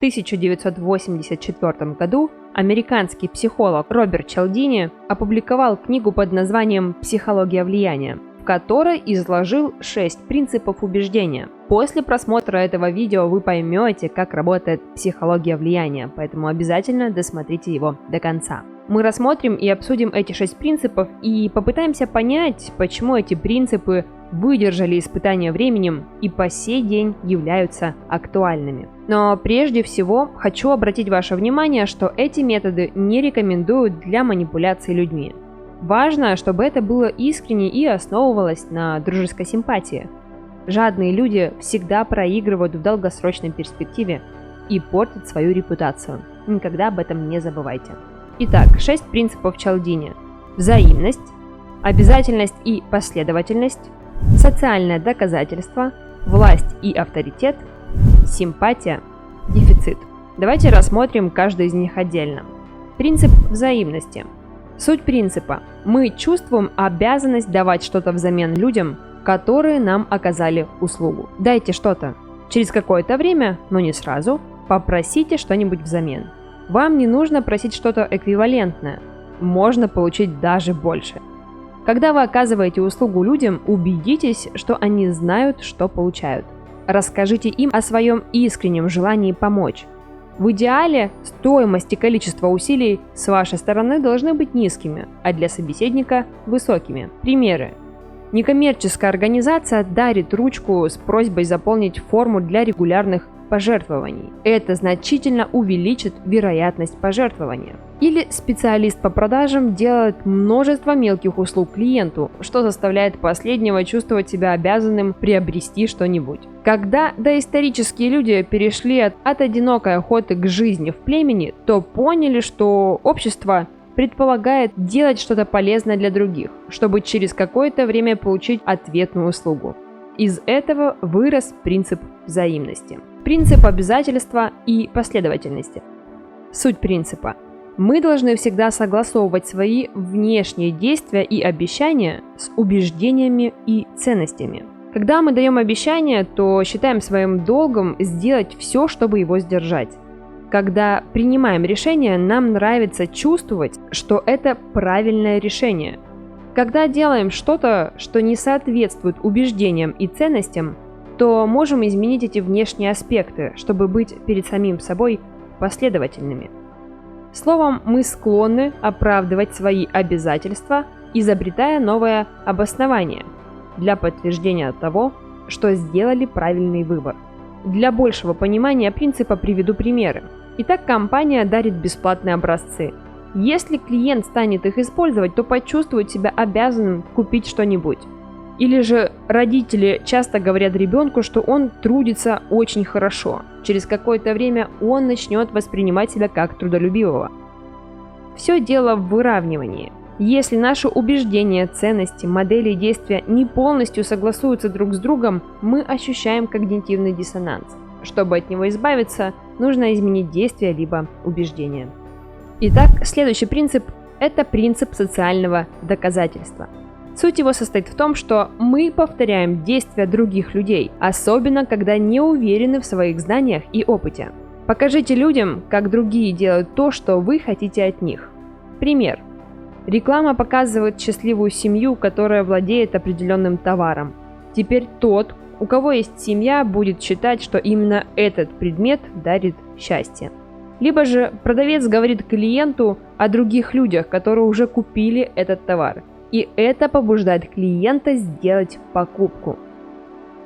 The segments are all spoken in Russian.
1984 году американский психолог Роберт Чалдини опубликовал книгу под названием «Психология влияния», в которой изложил 6 принципов убеждения. После просмотра этого видео вы поймете, как работает психология влияния, поэтому обязательно досмотрите его до конца. Мы рассмотрим и обсудим эти 6 принципов и попытаемся понять, почему эти принципы выдержали испытания временем и по сей день являются актуальными. Но прежде всего хочу обратить ваше внимание, что эти методы не рекомендуют для манипуляции людьми. Важно, чтобы это было искренне и основывалось на дружеской симпатии. Жадные люди всегда проигрывают в долгосрочной перспективе и портят свою репутацию. Никогда об этом не забывайте. Итак, 6 принципов Чалдини. Взаимность, обязательность и последовательность, социальное доказательство, власть и авторитет, симпатия, дефицит. Давайте рассмотрим каждый из них отдельно. Принцип взаимности. Суть принципа. Мы чувствуем обязанность давать что-то взамен людям, которые нам оказали услугу. Дайте что-то. Через какое-то время, но не сразу, попросите что-нибудь взамен. Вам не нужно просить что-то эквивалентное. Можно получить даже больше. Когда вы оказываете услугу людям, убедитесь, что они знают, что получают. Расскажите им о своем искреннем желании помочь. В идеале стоимость и количество усилий с вашей стороны должны быть низкими, а для собеседника – высокими. Примеры. Некоммерческая организация дарит ручку с просьбой заполнить форму для регулярных пожертвований. Это значительно увеличит вероятность пожертвования. Или специалист по продажам делает множество мелких услуг клиенту, что заставляет последнего чувствовать себя обязанным приобрести что-нибудь. Когда доисторические люди перешли от одинокой охоты к жизни в племени, то поняли, что общество предполагает делать что-то полезное для других, чтобы через какое-то время получить ответную услугу. Из этого вырос принцип взаимности. Принцип обязательства и последовательности. Суть принципа. Мы должны всегда согласовывать свои внешние действия и обещания с убеждениями и ценностями. Когда мы даем обещание, то считаем своим долгом сделать все, чтобы его сдержать. Когда принимаем решение, нам нравится чувствовать, что это правильное решение. Когда делаем что-то, что не соответствует убеждениям и ценностям, то можем изменить эти внешние аспекты, чтобы быть перед самим собой последовательными. Словом, мы склонны оправдывать свои обязательства, изобретая новое обоснование для подтверждения того, что сделали правильный выбор. Для большего понимания принципа приведу примеры. Итак, компания дарит бесплатные образцы. Если клиент станет их использовать, то почувствует себя обязанным купить что-нибудь. Или же родители часто говорят ребенку, что он трудится очень хорошо. Через какое-то время он начнет воспринимать себя как трудолюбивого. Все дело в выравнивании. Если наши убеждения, ценности, модели действия не полностью согласуются друг с другом, мы ощущаем когнитивный диссонанс. Чтобы от него избавиться, нужно изменить действия либо убеждения. Итак, следующий принцип – это принцип социального доказательства. Суть его состоит в том, что мы повторяем действия других людей, особенно когда не уверены в своих знаниях и опыте. Покажите людям, как другие делают то, что вы хотите от них. Пример. Реклама показывает счастливую семью, которая владеет определенным товаром. Теперь тот, у кого есть семья, будет считать, что именно этот предмет дарит счастье. Либо же продавец говорит клиенту о других людях, которые уже купили этот товар. И это побуждает клиента сделать покупку.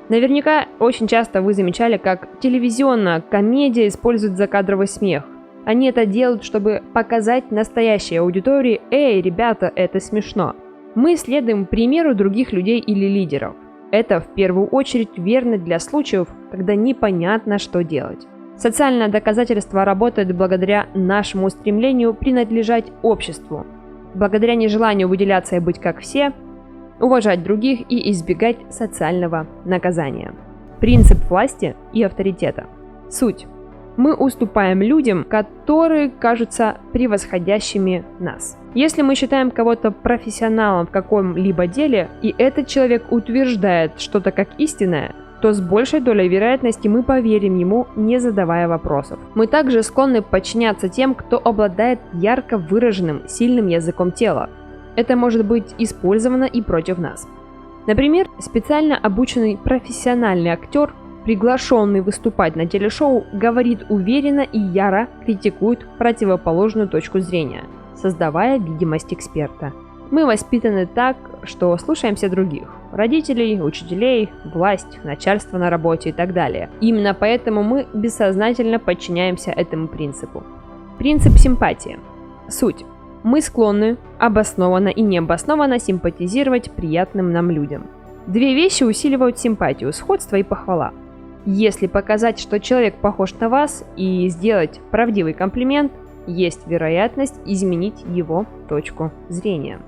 Наверняка очень часто вы замечали, как телевизионная комедия использует закадровый смех. Они это делают, чтобы показать настоящей аудитории: «Эй, ребята, это смешно». Мы следуем примеру других людей или лидеров. Это в первую очередь верно для случаев, когда непонятно, что делать. Социальное доказательство работает благодаря нашему стремлению принадлежать обществу, благодаря нежеланию выделяться и быть как все, уважать других и избегать социального наказания. Принцип власти и авторитета. Суть. Мы уступаем людям, которые кажутся превосходящими нас. Если мы считаем кого-то профессионалом в каком-либо деле, и этот человек утверждает что-то как истинное, то с большей долей вероятности мы поверим ему, не задавая вопросов. Мы также склонны подчиняться тем, кто обладает ярко выраженным, сильным языком тела. Это может быть использовано и против нас. Например, специально обученный профессиональный актер, приглашенный выступать на телешоу, говорит уверенно и яро критикует противоположную точку зрения, создавая видимость эксперта. Мы воспитаны так, что слушаемся других – родителей, учителей, власть, начальство на работе и так далее. Именно поэтому мы бессознательно подчиняемся этому принципу. Принцип симпатии. Суть. Мы склонны обоснованно и необоснованно симпатизировать приятным нам людям. Две вещи усиливают симпатию – сходство и похвала. Если показать, что человек похож на вас, и сделать правдивый комплимент, есть вероятность изменить его точку зрения.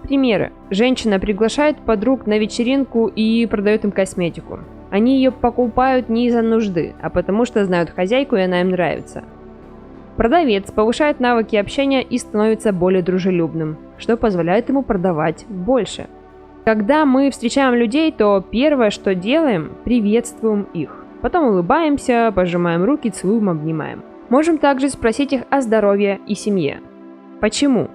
Примеры. Женщина приглашает подруг на вечеринку и продает им косметику. Они ее покупают не из-за нужды, а потому что знают хозяйку и она им нравится. Продавец повышает навыки общения и становится более дружелюбным, что позволяет ему продавать больше. Когда мы встречаем людей, то первое, что делаем, приветствуем их. Потом улыбаемся, пожимаем руки, целуем, обнимаем. Можем также спросить их о здоровье и семье. Почему?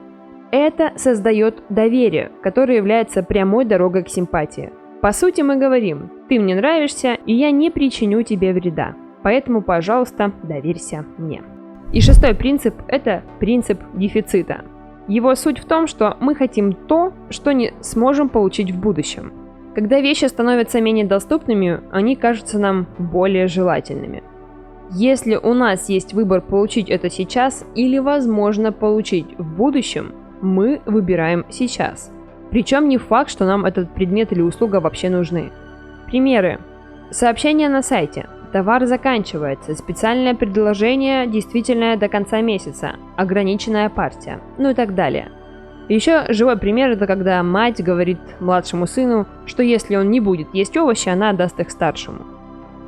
Это создает доверие, которое является прямой дорогой к симпатии. По сути, мы говорим: ты мне нравишься, и я не причиню тебе вреда. Поэтому, пожалуйста, доверься мне. И шестой принцип – это принцип дефицита. Его суть в том, что мы хотим то, что не сможем получить в будущем. Когда вещи становятся менее доступными, они кажутся нам более желательными. Если у нас есть выбор получить это сейчас или, возможно, получить в будущем, мы выбираем сейчас. Причем не факт, что нам этот предмет или услуга вообще нужны. Примеры. Сообщение на сайте. Товар заканчивается. Специальное предложение, действительное до конца месяца. Ограниченная партия. Ну и так далее. Еще живой пример – это когда мать говорит младшему сыну, что если он не будет есть овощи, она отдаст их старшему.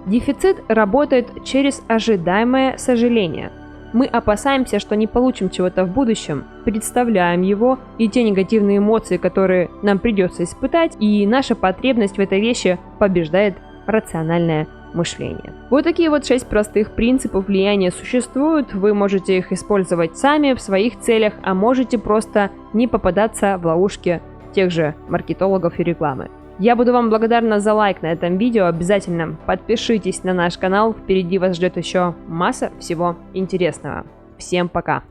Дефицит работает через ожидаемое сожаление. Мы опасаемся, что не получим чего-то в будущем, представляем его и те негативные эмоции, которые нам придется испытать, и наша потребность в этой вещи побеждает рациональное мышление. Вот такие вот 6 простых принципов влияния существуют. Вы можете их использовать сами в своих целях, а можете просто не попадаться в ловушки тех же маркетологов и рекламы. Я буду вам благодарна за лайк на этом видео. Обязательно подпишитесь на наш канал. Впереди вас ждет еще масса всего интересного. Всем пока!